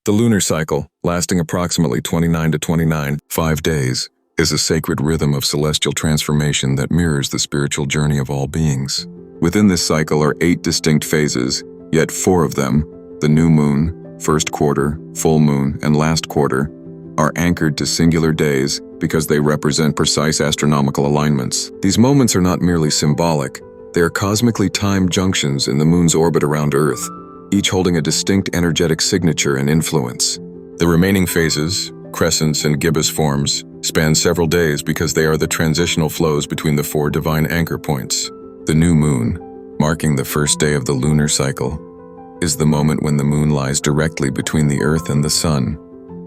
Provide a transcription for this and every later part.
The lunar cycle, lasting approximately 5 days, is a sacred rhythm of celestial transformation that mirrors the spiritual journey of all beings. Within this cycle are 8 distinct phases, yet 4 of them, the new moon, first quarter, full moon, and last quarter, are anchored to singular days because they represent precise astronomical alignments. These moments are not merely symbolic, they are cosmically timed junctions in the moon's orbit around Earth, each holding a distinct energetic signature and influence. The remaining phases, crescents and gibbous forms, span several days because they are the transitional flows between the 4 divine anchor points. The new moon, marking the first day of the lunar cycle, is the moment when the moon lies directly between the Earth and the Sun,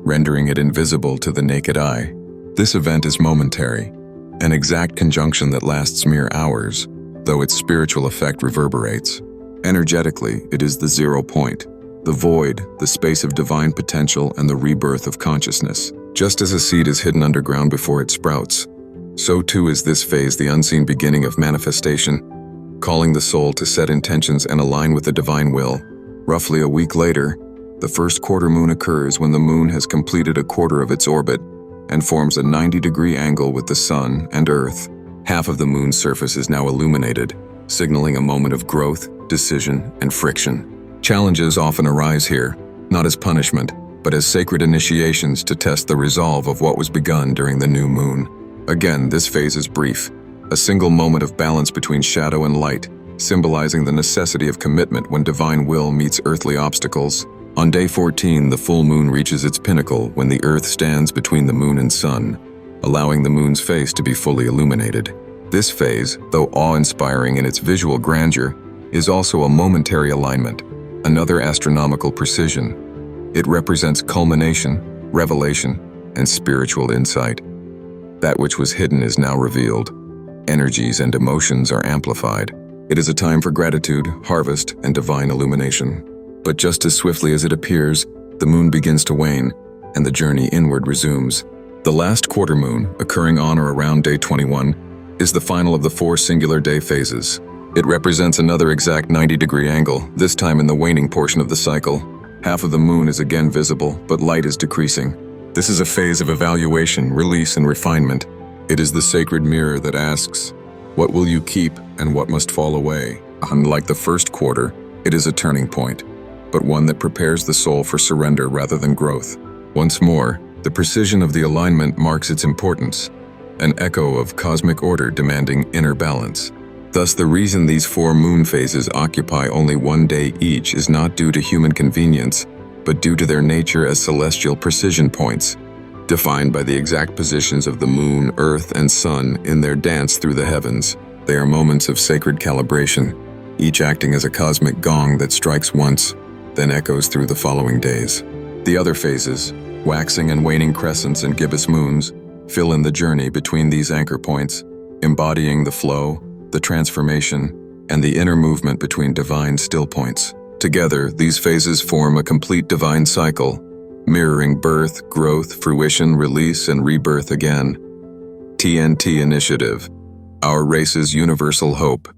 rendering it invisible to the naked eye. This event is momentary, an exact conjunction that lasts mere hours, though its spiritual effect reverberates. Energetically, it is the 0 point, the void, the space of divine potential and the rebirth of consciousness. Just as a seed is hidden underground before it sprouts, so too is this phase the unseen beginning of manifestation, calling the soul to set intentions and align with the divine will. Roughly a week later, the first quarter moon occurs when the moon has completed a quarter of its orbit and forms a 90-degree angle with the Sun and Earth. Half of the moon's surface is now illuminated, signaling a moment of growth, decision, and friction. Challenges often arise here, not as punishment, but as sacred initiations to test the resolve of what was begun during the new moon. Again, this phase is brief, a single moment of balance between shadow and light, symbolizing the necessity of commitment when divine will meets earthly obstacles. On day 14, the full moon reaches its pinnacle when the Earth stands between the moon and Sun, allowing the moon's face to be fully illuminated. This phase, though awe-inspiring in its visual grandeur, is also a momentary alignment, another astronomical precision. It represents culmination, revelation, and spiritual insight. That which was hidden is now revealed. Energies and emotions are amplified. It is a time for gratitude, harvest, and divine illumination. But just as swiftly as it appears, the moon begins to wane, and the journey inward resumes. The last quarter moon, occurring on or around day 21, is the final of the 4 singular day phases. It represents another exact 90-degree angle, this time in the waning portion of the cycle. Half of the moon is again visible, but light is decreasing. This is a phase of evaluation, release, and refinement. It is the sacred mirror that asks, what will you keep and what must fall away? Unlike the first quarter, it is a turning point, but one that prepares the soul for surrender rather than growth. Once more, the precision of the alignment marks its importance, an echo of cosmic order demanding inner balance. Thus, the reason these 4 moon phases occupy only 1 day each is not due to human convenience, but due to their nature as celestial precision points, defined by the exact positions of the moon, Earth, and Sun in their dance through the heavens. They are moments of sacred calibration, each acting as a cosmic gong that strikes once, then echoes through the following days. The other phases, waxing and waning crescents and gibbous moons, fill in the journey between these anchor points, embodying the flow, the transformation, and the inner movement between divine still points. Together, these phases form a complete divine cycle, mirroring birth, growth, fruition, release, and rebirth again. TNT Initiative, our race's universal hope.